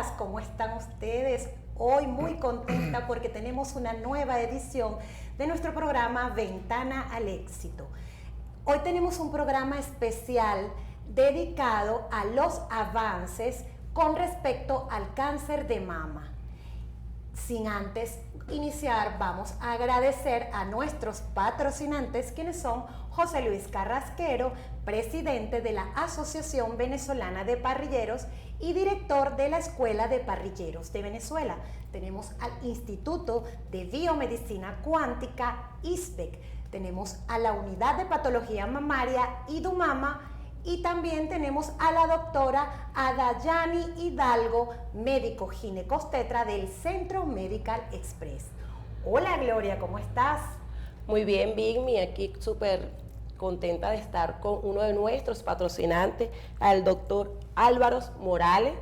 amigas, ¿cómo están ustedes? Hoy muy contenta porque tenemos una nueva edición de nuestro programa Ventana al Éxito. Hoy tenemos un programa especial dedicado a los avances con respecto al cáncer de mama. Sin antes iniciar, vamos a agradecer a nuestros patrocinantes, quienes son José Luis Carrasquero, presidente de la Asociación Venezolana de Parrilleros y director de la Escuela de Parrilleros de Venezuela. Tenemos al Instituto de Biomedicina Cuántica, ISBEC. Tenemos a la Unidad de Patología Mamaria, IDUMAMA. Y también tenemos a la doctora Adayani Hidalgo, médico ginecostetra del Centro Medical Express. Hola Gloria, ¿cómo estás? Muy bien, Vigmi, aquí súper contenta de estar con uno de nuestros patrocinantes, al doctor Álvaro Morales,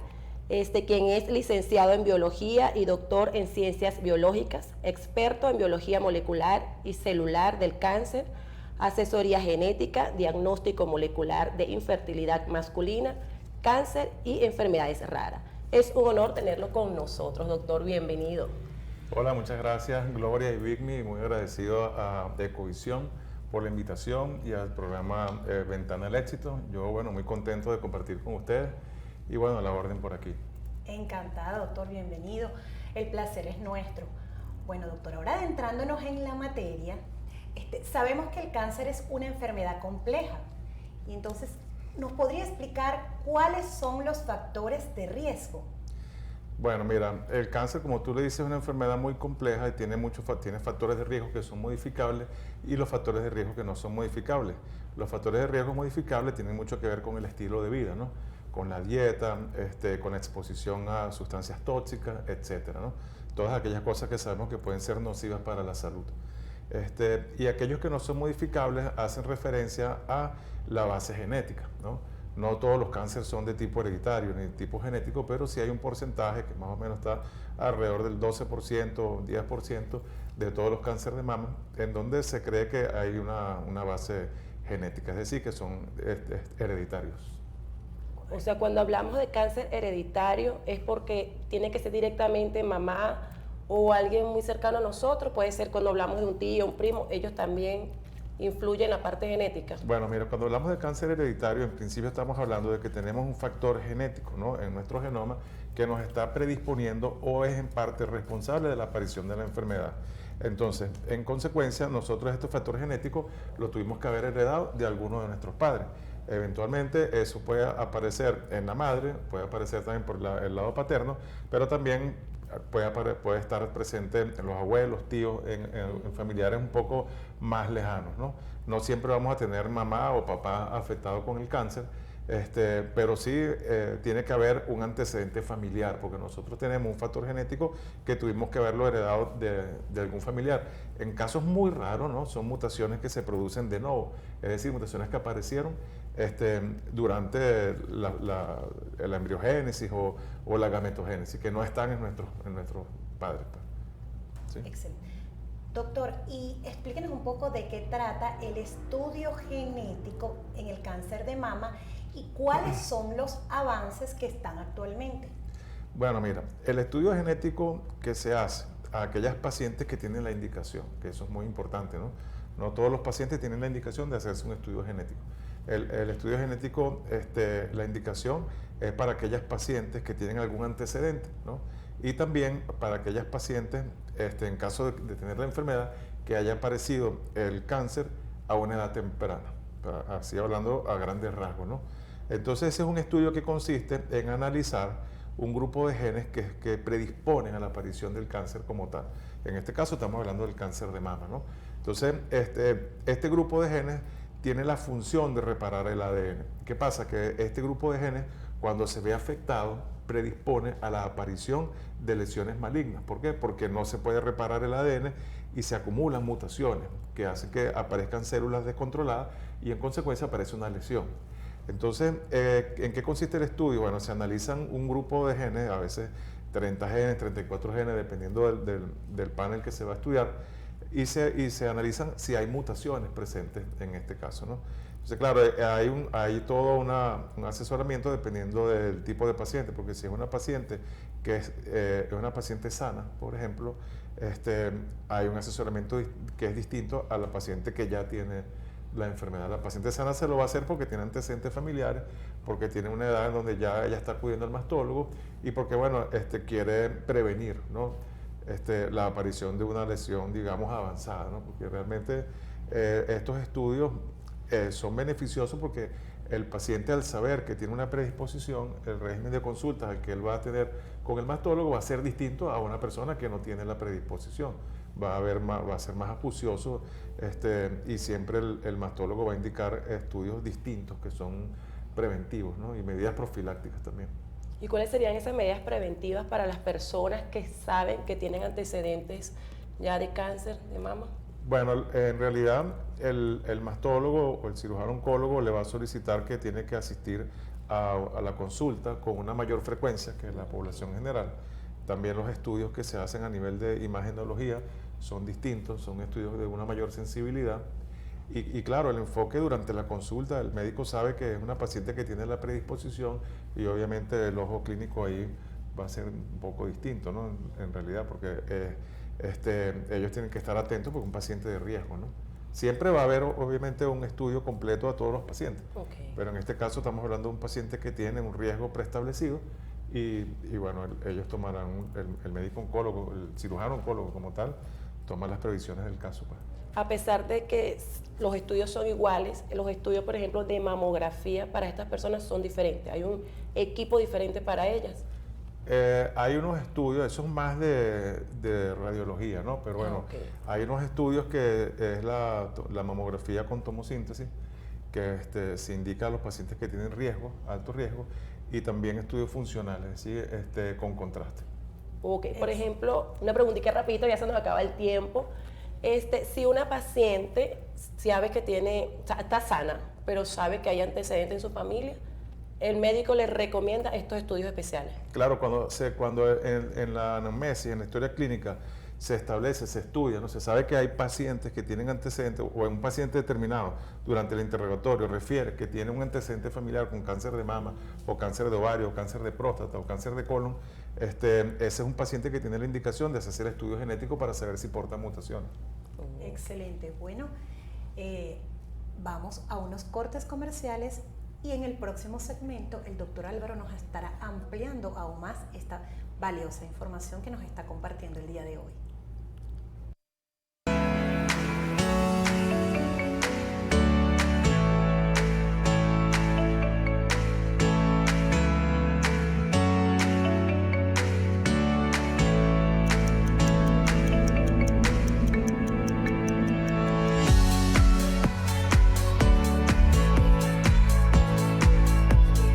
quien es licenciado en Biología y doctor en Ciencias Biológicas, experto en Biología Molecular y Celular del Cáncer, asesoría genética, diagnóstico molecular de infertilidad masculina, cáncer y enfermedades raras. Es un honor tenerlo con nosotros, doctor, bienvenido. Hola, muchas gracias Gloria y Vigmi, muy agradecido a Ecovisión por la invitación y al programa Ventana al Éxito. Yo, muy contento de compartir con ustedes y a la orden por aquí. Encantada, doctor, bienvenido. El placer es nuestro. Bueno, doctor, ahora adentrándonos en la materia, sabemos que el cáncer es una enfermedad compleja y entonces, ¿nos podría explicar cuáles son los factores de riesgo? Bueno, mira, el cáncer, como tú le dices, es una enfermedad muy compleja y tiene factores de riesgo que son modificables y los factores de riesgo que no son modificables. Los factores de riesgo modificables tienen mucho que ver con el estilo de vida, ¿no? Con la dieta, con la exposición a sustancias tóxicas, etcétera, ¿no? Todas aquellas cosas que sabemos que pueden ser nocivas para la salud. Y aquellos que no son modificables hacen referencia a la base genética, ¿no? No todos los cánceres son de tipo hereditario ni de tipo genético, pero sí hay un porcentaje que más o menos está alrededor del 12% o 10% de todos los cánceres de mama, en donde se cree que hay una base genética, es decir, que son hereditarios. O sea, cuando hablamos de cáncer hereditario es porque tiene que ser directamente mamá o alguien muy cercano a nosotros, puede ser cuando hablamos de un tío, un primo, ellos también influyen en la parte genética. Bueno, mira, cuando hablamos de cáncer hereditario, en principio estamos hablando de que tenemos un factor genético, ¿no?, en nuestro genoma que nos está predisponiendo o es en parte responsable de la aparición de la enfermedad. Entonces, en consecuencia, nosotros estos factores genéticos los tuvimos que haber heredado de alguno de nuestros padres. Eventualmente eso puede aparecer en la madre, puede aparecer también por el lado paterno, pero también puede estar presente en los abuelos, tíos, en familiares un poco más lejanos, ¿no? No siempre vamos a tener mamá o papá afectado con el cáncer, pero sí tiene que haber un antecedente familiar, porque nosotros tenemos un factor genético que tuvimos que haberlo heredado de algún familiar. En casos muy raros, ¿no?, son mutaciones que se producen de nuevo, es decir, mutaciones que aparecieron durante la embriogénesis o la gametogénesis, que no están en nuestros padres. ¿Sí? Excelente. Doctor, y explíquenos un poco de qué trata el estudio genético en el cáncer de mama y cuáles son los avances que están actualmente. Bueno, mira, el estudio genético que se hace a aquellas pacientes que tienen la indicación, que eso es muy importante, ¿no? No todos los pacientes tienen la indicación de hacerse un estudio genético. El estudio genético, la indicación es para aquellas pacientes que tienen algún antecedente, ¿no? Y también para aquellas pacientes, en caso de tener la enfermedad, que haya aparecido el cáncer a una edad temprana, así hablando a grandes rasgos, ¿no? Entonces ese es un estudio que consiste en analizar un grupo de genes que predisponen a la aparición del cáncer como tal. En este caso estamos hablando del cáncer de mama, ¿no? Entonces este grupo de genes tiene la función de reparar el ADN. ¿Qué pasa? Que este grupo de genes, cuando se ve afectado, predispone a la aparición de lesiones malignas. ¿Por qué? Porque no se puede reparar el ADN y se acumulan mutaciones que hacen que aparezcan células descontroladas y en consecuencia aparece una lesión. Entonces, ¿en qué consiste el estudio? Bueno, se analizan un grupo de genes, a veces 30 genes, 34 genes, dependiendo del panel que se va a estudiar, y se analizan si hay mutaciones presentes en este caso, ¿no? Entonces, claro, hay todo un asesoramiento dependiendo del tipo de paciente, porque si es una paciente que es una paciente sana, por ejemplo, hay un asesoramiento que es distinto a la paciente que ya tiene la enfermedad. La paciente sana se lo va a hacer porque tiene antecedentes familiares, porque tiene una edad en donde ya ella está acudiendo al mastólogo y porque, bueno, quiere prevenir, ¿no? La aparición de una lesión, digamos, avanzada, ¿no? Porque realmente estos estudios son beneficiosos porque el paciente, al saber que tiene una predisposición, el régimen de consultas al que él va a tener con el mastólogo va a ser distinto a una persona que no tiene la predisposición. Va a ser más acucioso, y siempre el mastólogo va a indicar estudios distintos que son preventivos, ¿no? Y medidas profilácticas también. ¿Y cuáles serían esas medidas preventivas para las personas que saben que tienen antecedentes ya de cáncer de mama? Bueno, en realidad el mastólogo o el cirujano oncólogo le va a solicitar que tiene que asistir a la consulta con una mayor frecuencia que la población general. También los estudios que se hacen a nivel de imagenología son distintos, son estudios de una mayor sensibilidad. Y claro, el enfoque durante la consulta, el médico sabe que es una paciente que tiene la predisposición y obviamente el ojo clínico ahí va a ser un poco distinto, ¿no? En realidad, porque ellos tienen que estar atentos porque es un paciente de riesgo, ¿no? Siempre va a haber obviamente un estudio completo a todos los pacientes, pero en este caso estamos hablando de un paciente que tiene un riesgo preestablecido y bueno, ellos tomarán, el médico oncólogo, el cirujano oncólogo como tal, toma las previsiones del caso, pues. A pesar de que los estudios son iguales, los estudios, por ejemplo, de mamografía para estas personas son diferentes. Hay un equipo diferente para ellas. Hay unos estudios, eso es más de radiología, ¿no? Pero bueno, hay unos estudios que es la mamografía con tomosíntesis, que se indica a los pacientes que tienen riesgo, alto riesgo, y también estudios funcionales, ¿sí? Con contraste. Ok, por ejemplo, una preguntita rapidito, ya se nos acaba el tiempo. Si una paciente sabe que está sana, pero sabe que hay antecedentes en su familia, el médico le recomienda estos estudios especiales. Claro, cuando en la anamnesis, en la historia clínica, se establece, se estudia, ¿no? Se sabe que hay pacientes que tienen antecedentes, o un paciente determinado durante el interrogatorio refiere que tiene un antecedente familiar con cáncer de mama, o cáncer de ovario, o cáncer de próstata, o cáncer de colon. Ese es un paciente que tiene la indicación de hacer estudios genéticos para saber si porta mutaciones. Excelente. Bueno, vamos a unos cortes comerciales y en el próximo segmento el doctor Álvaro nos estará ampliando aún más esta valiosa información que nos está compartiendo el día de hoy.